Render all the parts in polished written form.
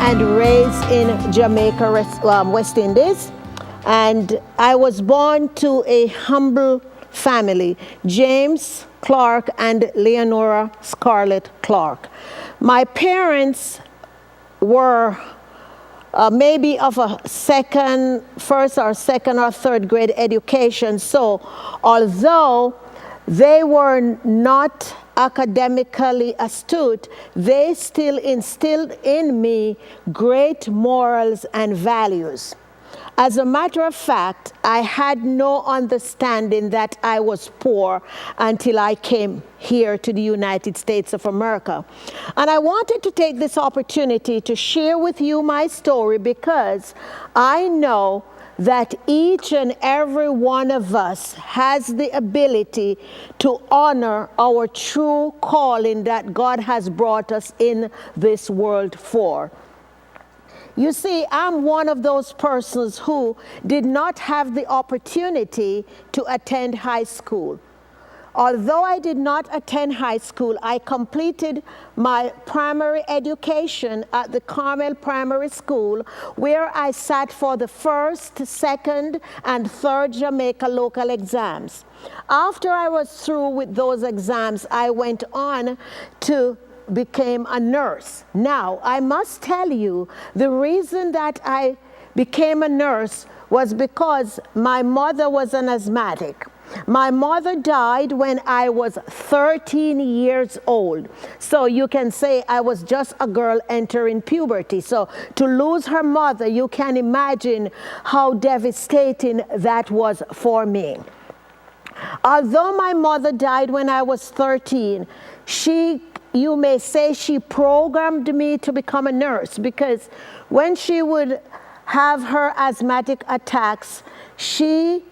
and raised in Jamaica, West Indies. And I was born to a humble family, James Clark and Leonora Scarlett Clark. My parents were maybe of a first or second or third grade education. So although they were not academically astute, they still instilled in me great morals and values. As a matter of fact, I had no understanding that I was poor until I came here to the United States of America. And I wanted to take this opportunity to share with you my story because I know that each and every one of us has the ability to honor our true calling that God has brought us in this world for. You see, I'm one of those persons who did not have the opportunity to attend high school. Although I did not attend high school, I completed my primary education at the Carmel Primary School, where I sat for the first, second, and third Jamaica local exams. After I was through with those exams, I went on to became a nurse. Now, I must tell you, the reason that I became a nurse was because my mother was an asthmatic. My mother died when I was 13 years old. So you can say I was just a girl entering puberty. So to lose her mother, you can imagine how devastating that was for me. Although my mother died when I was 13, you may say she programmed me to become a nurse, because when she would have her asthmatic attacks, she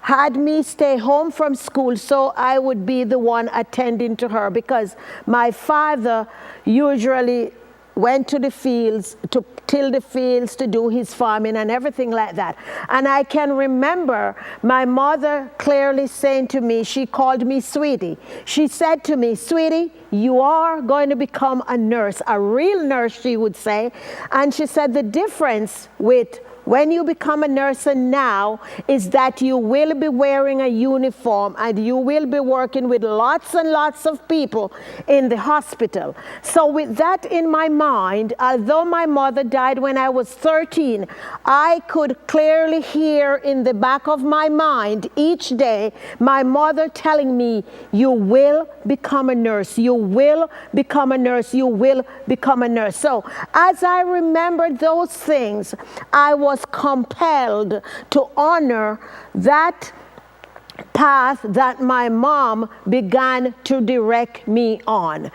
had me stay home from school so I would be the one attending to her, because my father usually went to the fields, to till the fields, to do his farming and everything like that. And I can remember my mother clearly saying to me, she called me sweetie. She said to me, sweetie, you are going to become a nurse, a real nurse, she would say. And she said the difference with when you become a nurse and now is that you will be wearing a uniform and you will be working with lots and lots of people in the hospital. So with that in my mind, although my mother died when I was 13, I could clearly hear in the back of my mind each day my mother telling me, you will become a nurse, you will become a nurse, you will become a nurse. So as I remembered those things, I was compelled to honor that path that my mom began to direct me on.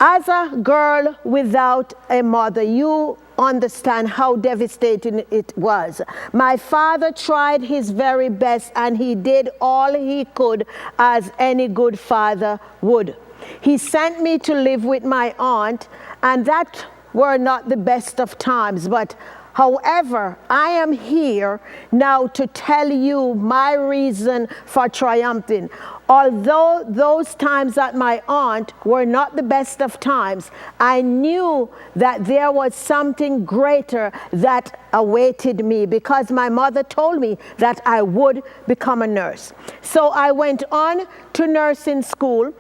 As a girl without a mother, you understand how devastating it was. My father tried his very best, and he did all he could, as any good father would. He sent me to live with my aunt, and that were not the best of times, but however, I am here now to tell you my reason for triumphing. Although those times at my aunt were not the best of times, I knew that there was something greater that awaited me, because my mother told me that I would become a nurse. So I went on to nursing school,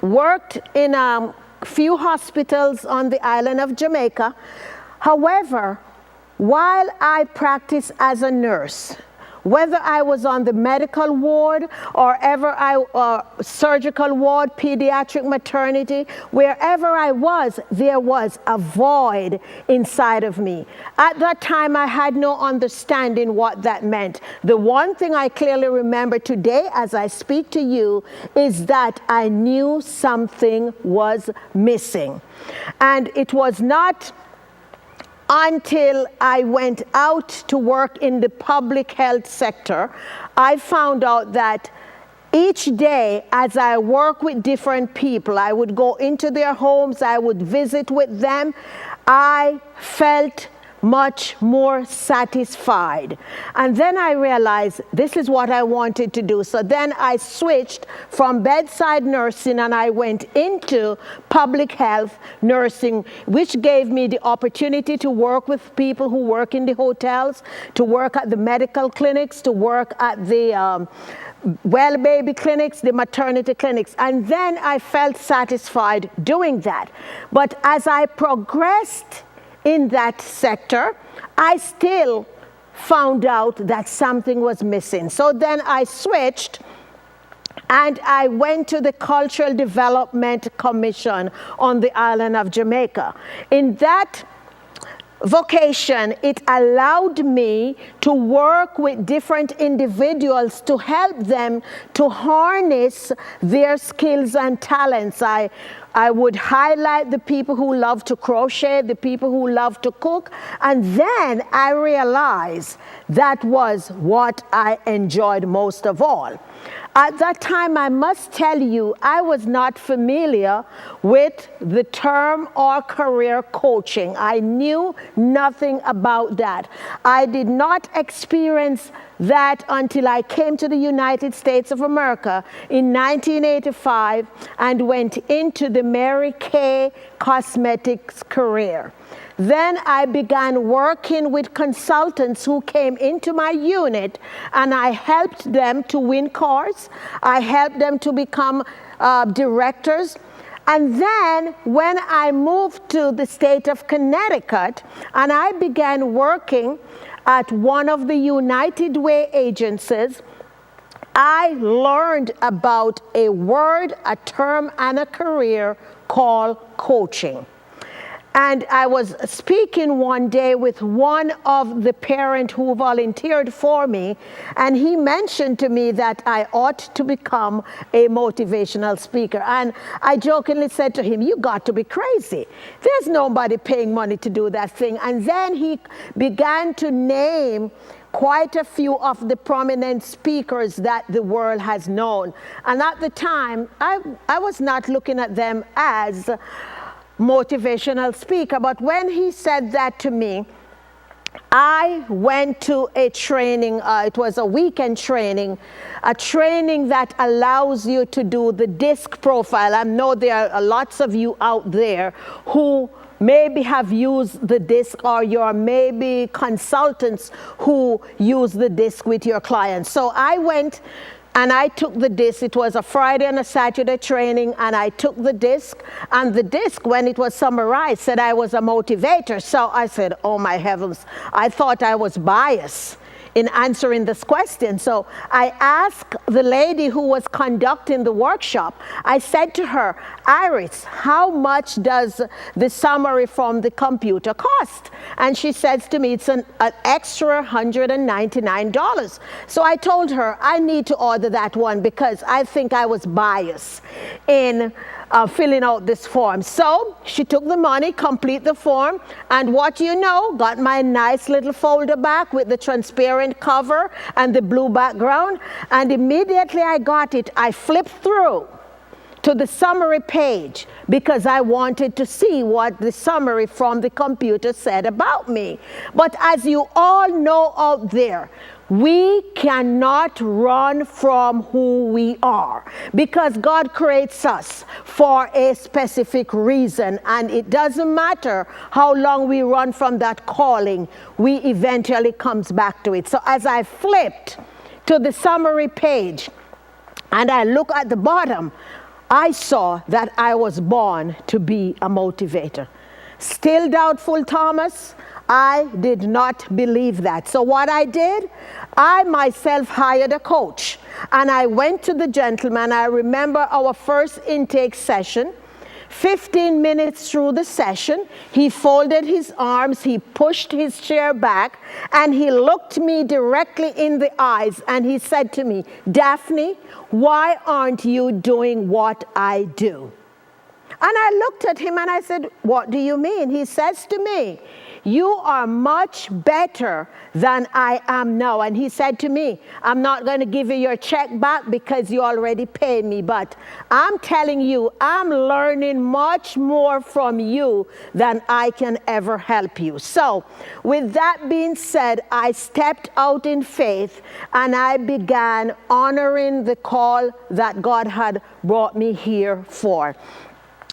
worked in a few hospitals on the island of Jamaica. However, while I practiced as a nurse, whether I was on the medical ward or surgical ward, pediatric maternity, wherever I was, there was a void inside of me. At that time, I had no understanding what that meant. The one thing I clearly remember today as I speak to you is that I knew something was missing. And it was not until I went out to work in the public health sector, I found out that each day as I work with different people, I would go into their homes, I would visit with them, I felt much more satisfied. And then I realized this is what I wanted to do. So then I switched from bedside nursing and I went into public health nursing, which gave me the opportunity to work with people who work in the hotels, to work at the medical clinics, to work at the well baby clinics, the maternity clinics. And then I felt satisfied doing that. But as I progressed in that sector, I still found out that something was missing. So then I switched and I went to the Cultural Development Commission on the island of Jamaica. In that vocation, it allowed me to work with different individuals to help them to harness their skills and talents. I would highlight the people who love to crochet, the people who love to cook, and then I realized that was what I enjoyed most of all. At that time, I must tell you, I was not familiar with the term or career coaching. I knew nothing about that. I did not experience that until I came to the United States of America in 1985 and went into the Mary Kay Cosmetics career. Then I began working with consultants who came into my unit, and I helped them to win cars. I helped them to become directors. And then when I moved to the state of Connecticut, and I began working at one of the United Way agencies, I learned about a word, a term, and a career called coaching. And I was speaking one day with one of the parents who volunteered for me, and he mentioned to me that I ought to become a motivational speaker. And I jokingly said to him, "You got to be crazy. There's nobody paying money to do that thing." And then he began to name quite a few of the prominent speakers that the world has known. And at the time, I was not looking at them as motivational speaker, but when he said that to me, I went to a training, it was a weekend training, a training that allows you to do the DISC profile. I know there are lots of you out there who maybe have used the DISC, or you're maybe consultants who use the DISC with your clients. So I went and I took the DISC. It was a Friday and a Saturday training, and I took the DISC. And the DISC, when it was summarized, said I was a motivator. So I said, oh my heavens, I thought I was biased in answering this question. So I asked the lady who was conducting the workshop, I said to her, "Iris, how much does the summary from the computer cost?" And she says to me, "It's an extra $199. So I told her, I need to order that one because I think I was biased in filling out this form. So she took the money, complete the form, and what you know, got my nice little folder back with the transparent cover and the blue background, and immediately I got it, I flipped through to the summary page because I wanted to see what the summary from the computer said about me. But as you all know out there, we cannot run from who we are because God creates us for a specific reason, and it doesn't matter how long we run from that calling, we eventually comes back to it. So as I flipped to the summary page and I look at the bottom, I saw that I was born to be a motivator. Still doubtful, Thomas? I did not believe that. So what I did, I myself hired a coach, and I went to the gentleman. I remember our first intake session. 15 minutes through the session, he folded his arms, he pushed his chair back, and he looked me directly in the eyes, and he said to me, "Daphne, why aren't you doing what I do?" And I looked at him and I said, "What do you mean?" He says to me, you are much better than I am now. And he said to me, I'm not going to give you your check back because you already paid me, but I'm telling you, I'm learning much more from you than I can ever help you. So with that being said, I stepped out in faith and I began honoring the call that God had brought me here for.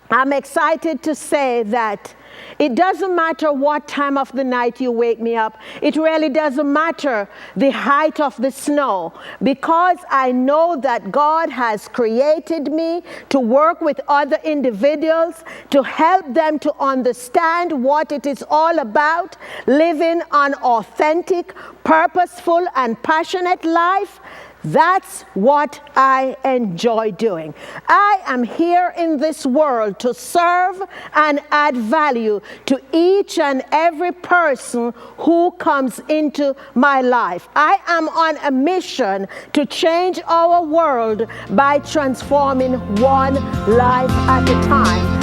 I'm excited to say that it doesn't matter what time of the night you wake me up. It really doesn't matter the height of the snow, because I know that God has created me to work with other individuals, to help them to understand what it is all about, living an authentic, purposeful, and passionate life. That's what I enjoy doing. I am here in this world to serve and add value to each and every person who comes into my life. I am on a mission to change our world by transforming one life at a time.